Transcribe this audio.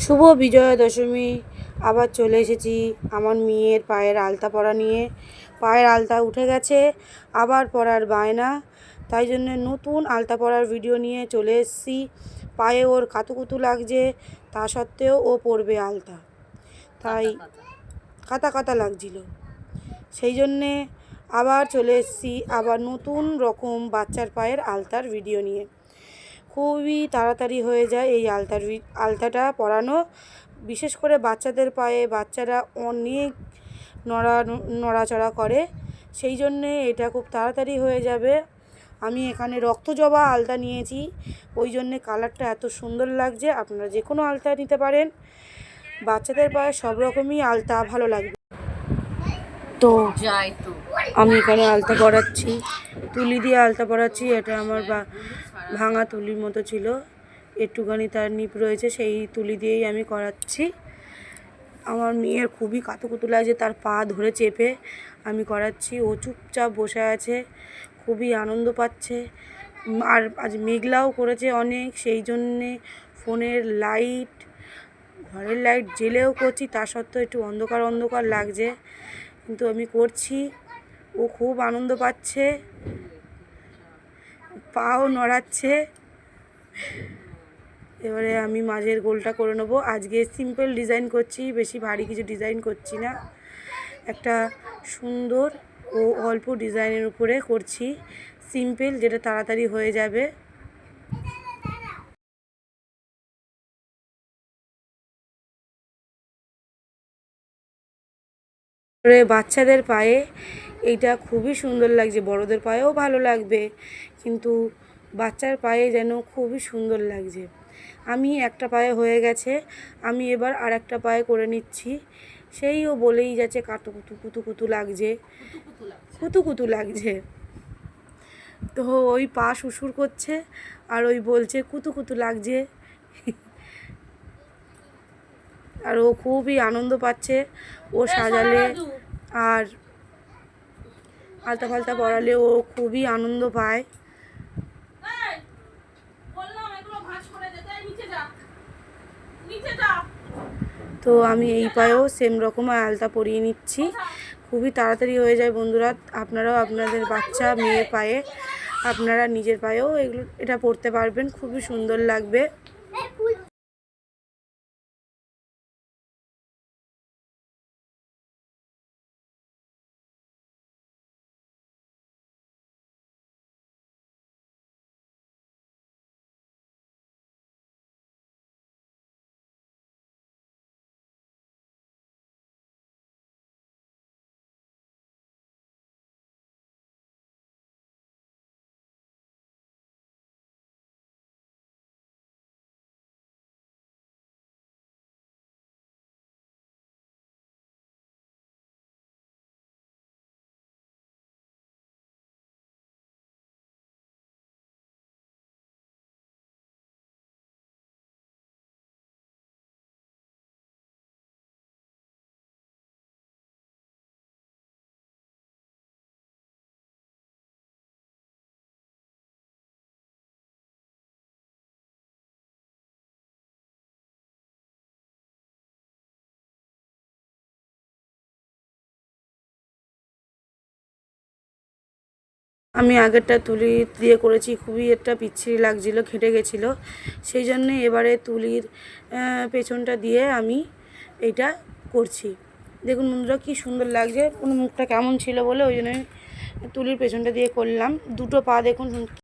শুভ বিজয়া দশমী আবার চলে এসেছি আমার মেয়ের পায়ের আলতা পরা নিয়ে। পায়ের আলতা উঠে গেছে, আবার পরার বায়না, তাই জন্য নতুন আলতা পরার ভিডিও নিয়ে চলে এসেছি। পায়ে ওর কাতুকুতু লাগছে, তা সত্ত্বেও ও পরবে আলতা, তাই কাতা কাতা লাগছিল, সেই জন্যে আবার চলে এসেছি আবার নতুন রকম বাচ্চার পায়ের আলতার ভিডিও নিয়ে। খুবই তাড়াতাড়ি হয়ে যায় এই আলতাটা পরানো, বিশেষ করে বাচ্চাদের পায়ে। বাচ্চারা অনেক নড়াচড়া করে, সেই জন্যে এটা খুব তাড়াতাড়ি হয়ে যাবে। আমি এখানে রক্তজবা আলতা নিয়েছি, ওই জন্যে কালারটা এত সুন্দর লাগছে। আপনারা যে কোনো আলতা নিতে পারেন, বাচ্চাদের পায়ে সব রকমই আলতা ভালো লাগবে। তো আমি এখানে আলতা পরাচ্ছি, তুলি দিয়ে আলতা পরাচ্ছি। এটা আমার ভাঙা তুলির মতো ছিল, একটুখানি তার নিপ রয়েছে, সেই তুলি দিয়েই আমি করাচ্ছি। আমার মেয়ের খুবই কাতুকুতু লাগছে, তার পা ধরে চেপে আমি করাচ্ছি। ও চুপচাপ বসে আছে, খুবই আনন্দ পাচ্ছে। আর আজ মেঘলাও করেছে অনেক, সেই জন্যে ফোনের লাইট, ঘরের লাইট জ্বেলেও করছি, তা সত্ত্বেও একটু অন্ধকার অন্ধকার লাগছে, কিন্তু আমি করছি। ও খুব আনন্দ পাচ্ছে, পাও নড়াচ্ছে। এবারে আমি মাঝের গোলটা করে নেবো। আজকে সিম্পল ডিজাইন করছি, বেশি ভারী কিছু ডিজাইন করছি না, একটা সুন্দর ও অল্প ডিজাইনের উপরে করছি, সিম্পল, যেটা তাড়াতাড়ি হয়ে যাবে। বাচ্চাদের পায়ে এইটা খুবই সুন্দর লাগছে, বড়দের পায়েও ভালো লাগবে, কিন্তু বাচ্চার পায়ে যেন খুবই সুন্দর লাগছে। আমি একটা পায়ে হয়ে গেছে, আমি এবার আর একটা পায়ে করে নিচ্ছি। সেই ও বলেই যাচ্ছে কাতুকুতু কুতুকুতু লাগছে, কুতুকুতু লাগছে। তো ওই পা শুশুর করছে আর ওই বলছে কুতুকুতু লাগছে, আর ও খুবই আনন্দ পাচ্ছে। ও সাজালে আর আলতা ফালতা পরালে ও খুবই আনন্দ পায়। তো আমি এই পায়েও সেম রকম আলতা পরিয়ে নিচ্ছি, খুবই তাড়াতাড়ি হয়ে যায় বন্ধুরা। আপনারাও আপনাদের বাচ্চা মেয়ে পায়ে, আপনারা নিজের পায়েও এটা পরতে পারবেন, খুবই সুন্দর লাগবে। আমি আগেরটা তুলি দিয়ে করেছি, খুবই একটা পিচ্ছিরি লাগছিলো, ঘেঁটে গেছিলো, সেই জন্যে এবারে তুলির পেছনটা দিয়ে আমি এইটা করছি। দেখুন বন্ধুরা কি সুন্দর লাগছে, কোনো মুখটা কেমন ছিল বলে ওই জন্য তুলির পেছনটা দিয়ে করলাম। দুটো পা দেখুন